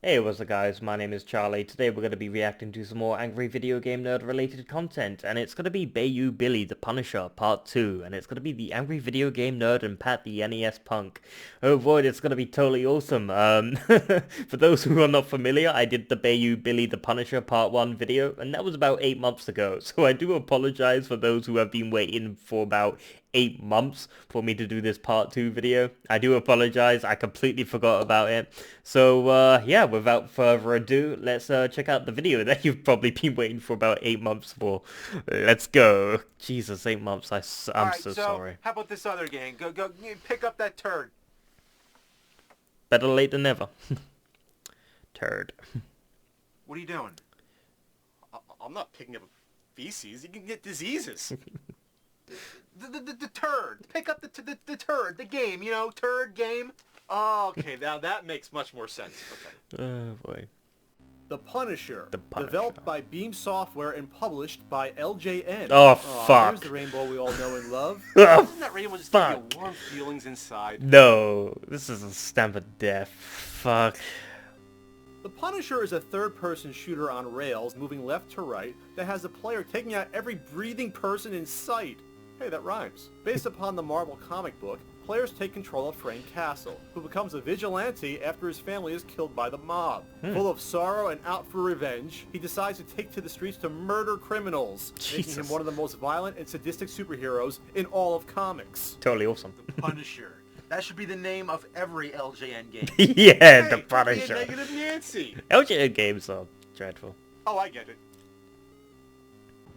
Hey, what's up guys, my name is Charlie. Today we're going to be reacting to some more angry video game nerd related content, and it's going to be Bayou Billy the Punisher Part 2, and it's going to be the angry video game nerd and Pat the NES punk. Oh boy, it's going to be totally awesome. For those who are not familiar, I did the Bayou Billy the Punisher Part 1 video, and that was about 8 months ago, so I do apologize for those who have been waiting for about 8 months for me to do this part 2 video. I do apologize, I completely forgot about it. So yeah, without further ado, let's check out the video that you've probably been waiting for about 8 months for. Let's go. Jesus, 8 months, I'm Alright, so sorry. How about this other game? Go, pick up that turd. Better late than never. Turd. What are you doing? I'm not picking up feces. You can get diseases. The turd. Pick up the turd. The game, you know, turd game. Oh, okay. Now that makes much more sense. Okay. Oh boy. The Punisher, The Punisher. developed by Beam Software and published by LJN. Oh, Here's fuck. the rainbow we all know and love. Oh, Doesn't that rainbow just give fuck. you warm feelings inside? No, this is a stamp of death. Fuck. The Punisher is a third-person shooter on rails, moving left to right, that has the player taking out every breathing person in sight. Hey, that rhymes. Based upon the Marvel comic book, players take control of Frank Castle, who becomes a vigilante after his family is killed by the mob. Full of sorrow and out for revenge, he decides to take to the streets to murder criminals, making Jesus. him one of the most violent and sadistic superheroes in all of comics. Totally awesome. Punisher. That should be the name of every LJN game. Yeah, the Hey, Punisher. Negative Nancy. LGN games are dreadful. Oh, I get it.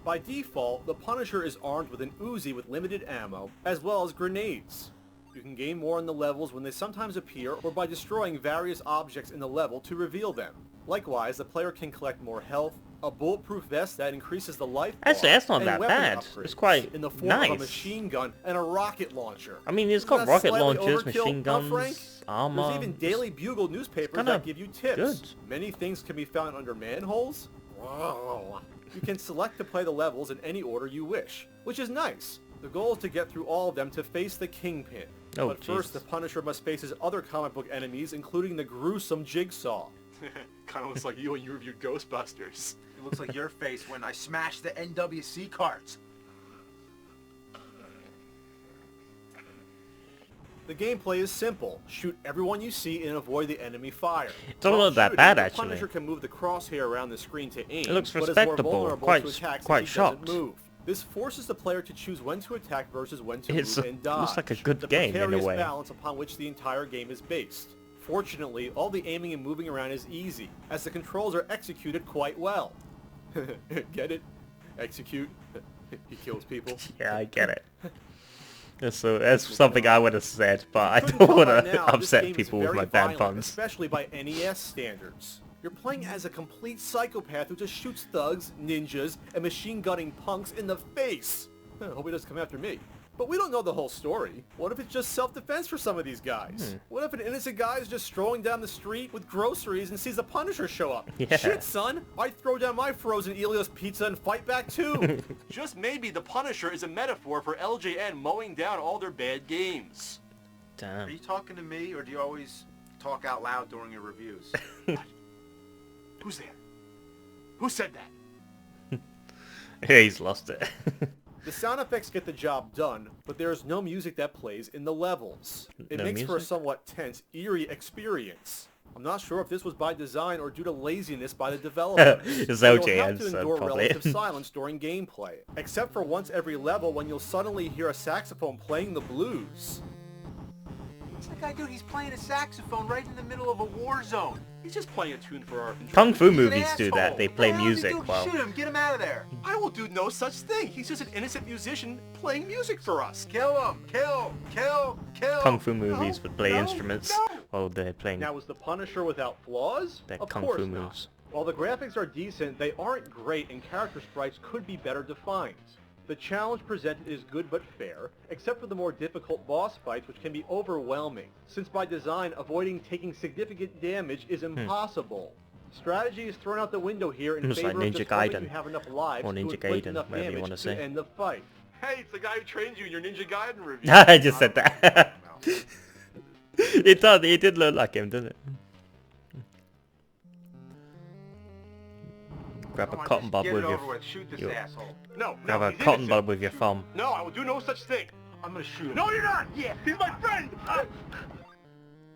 By default, the Punisher is armed with an Uzi with limited ammo, as well as grenades. You can gain more in the levels when they sometimes appear, or by destroying various objects in the level to reveal them. Likewise, the player can collect more health, a bulletproof vest that increases the life bar, Actually, that's not and that weapon bad. upgrades It's quite in the form nice. of a machine gun and a rocket launcher. I mean, it's Isn't got that rocket slightly launchers, overkill, machine huh, Frank? guns, armor. There's even Daily Bugle newspapers kinda that give you tips. good. Many things can be found under manholes. You can select to play the levels in any order you wish, which is nice. The goal is to get through all of them to face the Kingpin. Oh, But first, Jesus. the Punisher must face his other comic book enemies, including the gruesome Jigsaw. Kind of looks like you when you reviewed Ghostbusters. It looks like your face when I smashed the NWC carts. The gameplay is simple. Shoot everyone you see and avoid the enemy fire. It's not While that shooting, bad, the actually. Punisher can move the crosshair around the screen to aim. It looks but is more respectable, vulnerable quite- to attacks quite if he doesn't shocked. move. This forces the player to choose when to attack versus when to It's move and dodge. looks like a good the game in a precarious way. balance upon which the entire game is based. Fortunately, all the aiming and moving around is easy, as the controls are executed quite well. Get it? Execute. He kills people. Yeah, I get it. That's something I would have said, but I Couldn't don't tell want by to now, this upset game is people with very my bad violent, puns. especially by NES standards. You're playing as a complete psychopath who just shoots thugs, ninjas, and machine gunning punks in the face. Hope he doesn't come after me. But we don't know the whole story. What if it's just self-defense for some of these guys? What if an innocent guy is just strolling down the street with groceries and sees the Punisher show up? Yeah. Shit, son! I'd throw down my frozen Elio's pizza and fight back too! Just maybe the Punisher is a metaphor for LJN mowing down all their bad games. Are Damn. you talking to me, or do you always talk out loud during your reviews? Who's there? Who said that? Yeah, he's lost it. The sound effects get the job done, but there is no music that plays in the levels. It No makes for a music? somewhat tense, eerie experience. I'm not sure if this was by design or due to laziness by the developer. It's You'll LJN, have to so endure probably. relative silence during gameplay, except for once every level when you'll suddenly hear a saxophone playing the blues. What's that guy do? He's playing a saxophone right in the middle of a war zone. He's just playing a tune for our control. Kung Fu He's an movies do that. asshole. They play What the hell is he music doing? while... Shoot him! Get him out of there! I will do no such thing. He's just an innocent musician playing music for us. Kill him! Kill! Kill! Kill! Kung Fu movies would play no, instruments no. while they're playing Now, is the Punisher without flaws? their Of Kung course Fu not. moves. While the graphics are decent, they aren't great and character sprites could be better defined. The challenge presented is good but fair, except for the more difficult boss fights which can be overwhelming, since by design avoiding taking significant damage is impossible. Strategy is thrown out the window here in It's like favor of Ninja just hoping Gaiden. you have enough lives Or to Ninja inflict Gaiden, enough whatever you damage wanna to say. end the fight. Hey, it's the guy who trained you in your Ninja Gaiden review. I just said that. It did look like him, didn't it? Grab a Come on, cotton just bud get with it your... over with. Shoot this your- asshole. No, Grab no, a he's cotton innocent. bud with your thumb. No, I will do no such thing. I'm gonna shoot him. No, you're not. Yeah. He's my friend.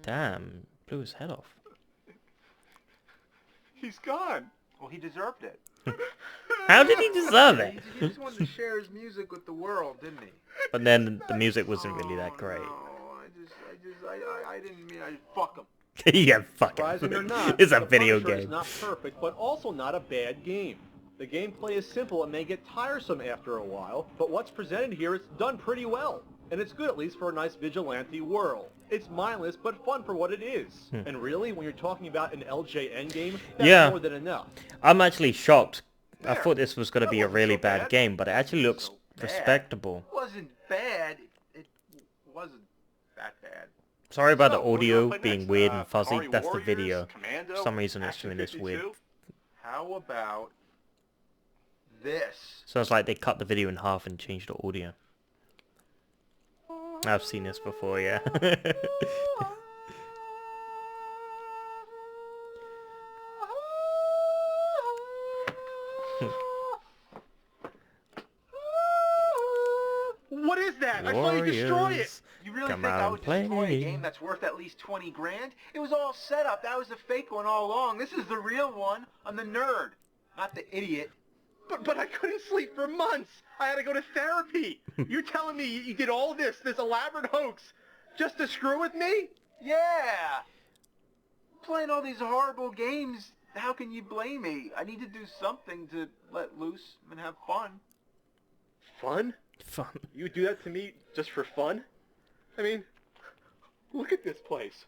Damn, blew his head off. He's gone. Well, he deserved it. How did he deserve it? He just wanted to share his music with the world, didn't he? But then the music wasn't really that Oh, great. No, I didn't mean I fuck him. Yeah, fuck Surprising or it. not, It's a The video Punisher is game. not perfect, but also not a bad game. The gameplay is simple and may get tiresome after a while, but what's presented here is done pretty well. And it's good at least for a nice vigilante world. It's mindless, but fun for what it is. And really, when you're talking about an LJN game, that's Yeah. more than enough. I'm actually shocked. I There. thought this was going to That be a wasn't really so bad bad. game, but it actually looks So bad. respectable. It wasn't bad. It wasn't that bad. Sorry about the So, what do you audio wanna play being next? weird and fuzzy. Atari That's the Warriors, video. Commando, For some reason it's Action doing this 52? weird. How about this? So it's like they cut the video in half and changed the audio. I've seen this before, yeah. What is that? I saw you destroy it. Warriors, You really come think I on, would destroy play. a game that's worth at least 20 grand? It was all set up. That was the fake one all along. This is the real one. I'm the nerd, not the idiot. But I couldn't sleep for months. I had to go to therapy. You're telling me you did all this elaborate hoax, just to screw with me? Yeah. Playing all these horrible games, how can you blame me? I need to do something to let loose and have fun. Fun? Fun. You would do that to me just for fun? I mean, look at this place.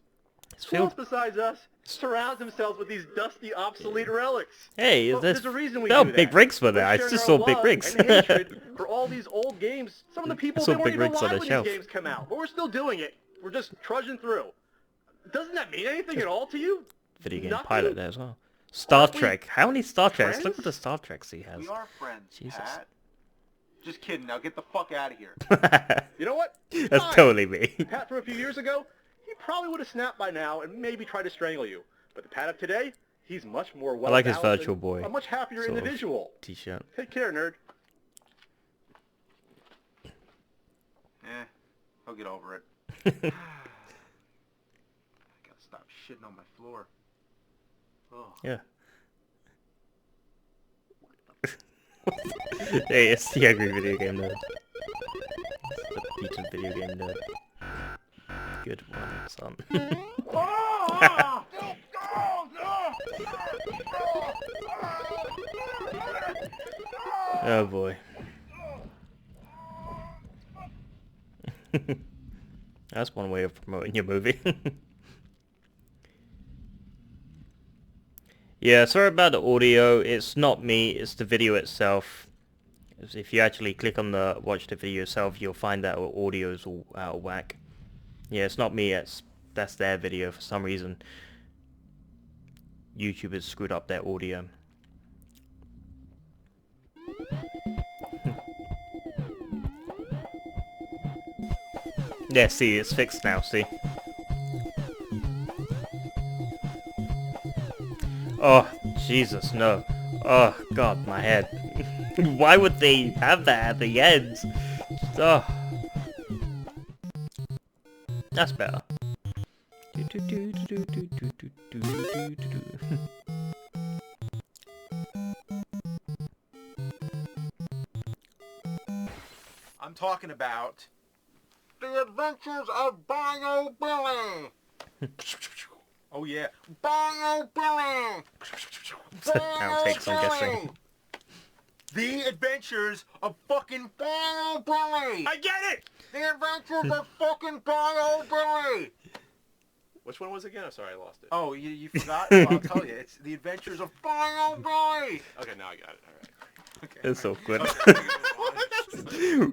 It's Who else filled... besides us surrounds themselves with these dusty, obsolete relics? Hey, Well, there's a reason we there are do big that. rigs for We're that. I sharing just our saw big love rigs. and hatred for all these old games. Some of the people Saw they weren't big even rigs on alive the when shelf. these games come out, but we're still doing it. We're just trudging through. Doesn't that mean anything at all to you? Video game Nothing? pilot there as well. Star Aren't we Trek. How many Star Treks? Look friends? at the Star Treks he has. We are friends, Jesus. Pat. Just kidding. Now get the fuck out of here. You know what? That's Fine. totally me. Pat from a few years ago, he probably would have snapped by now and maybe tried to strangle you. But the Pat of today, he's much more well like his balanced Virtual and Boy a much happier sort of individual. T-shirt. Take care, nerd. I'll get over it. I gotta stop shitting on my floor. Oh. Yeah. Hey, it's the Angry Video Game Nerd. It's the beaten video game nerd. Good one, son. Ah! Oh boy. That's one way of promoting your movie. Yeah, sorry about the audio. It's not me, it's the video itself. If you actually click on the watch the video itself, you'll find that our audio is all out of whack. Yeah, it's not me, that's their video for some reason. YouTube has screwed up their audio. Yeah, see, it's fixed now, see? Oh, Jesus, no. Oh, God, my head. Why would they have that at the end? Oh. That's better. I'm talking about The Adventures of Bayou Billy. Oh yeah, Bayou Billy. Outtakes, I'm guessing. The Adventures of fucking Bayou Billy. I get it! The Adventures of fucking Bayou Billy. Which one was it again? I'm sorry, I lost it. Oh, you forgot? Well, I'll tell you. It's The Adventures of Bayou Billy. Okay, now I got it. All right. Okay. It's awkward.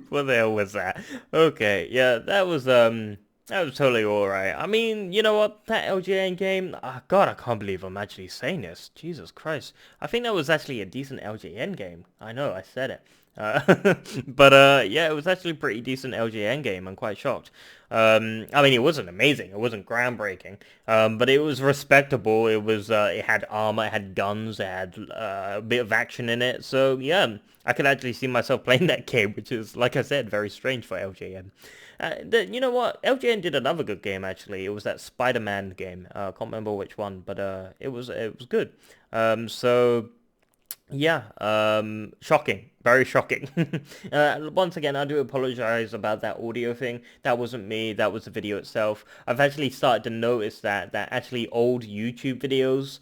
What the hell was that? Okay, yeah, that was totally alright. I mean, you know what, that LJN game, God, I can't believe I'm actually saying this. Jesus Christ. I think that was actually a decent LJN game. I know, I said it. But yeah, it was actually a pretty decent LJN game. I'm quite shocked. I mean, it wasn't amazing. It wasn't groundbreaking. But it was respectable. It had armor, it had guns, it had a bit of action in it. So yeah, I could actually see myself playing that game, which is, like I said, very strange for LJN. You know what? LJN did another good game actually. It was that Spider-Man game. I can't remember which one, but it was good. So yeah, shocking, very shocking. Once again, I do apologize about that audio thing. That wasn't me, that was the video itself. I've actually started to notice that actually old YouTube videos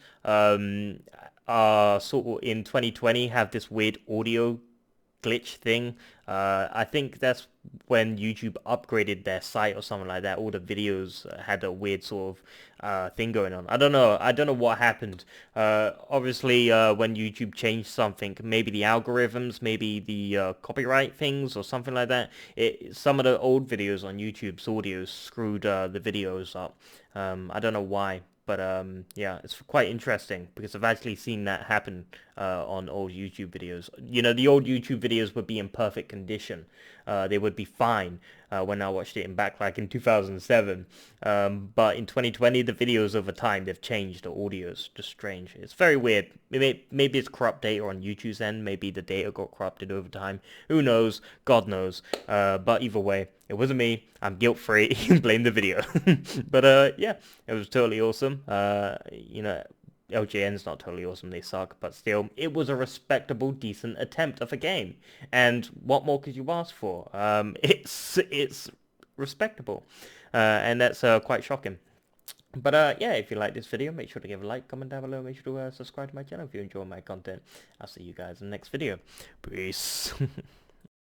are sort of in 2020 have this weird audio glitch thing. I think that's when YouTube upgraded their site or something like that. All the videos had a weird sort of thing going on. I don't know. I don't know what happened. Obviously, when YouTube changed something, maybe the algorithms, maybe the copyright things or something like that. Some of the old videos on YouTube's audio screwed the videos up. I don't know why. But yeah, it's quite interesting because I've actually seen that happen on old YouTube videos. You know, the old YouTube videos would be in perfect condition. They would be fine when I watched it in back like in 2007. But in 2020, the videos over time, they've changed. The audio's just strange. It's very weird. Maybe it's corrupt data on YouTube's end. Maybe the data got corrupted over time. Who knows? God knows. But either way, it wasn't me. I'm guilt-free. Blame the video. But yeah, it was totally awesome. You know, LJN's not totally awesome. They suck. But still, it was a respectable, decent attempt of a game. And what more could you ask for? It's respectable. And that's quite shocking. But yeah, if you like this video, make sure to give a like, comment down below, make sure to subscribe to my channel if you enjoy my content. I'll see you guys in the next video. Peace.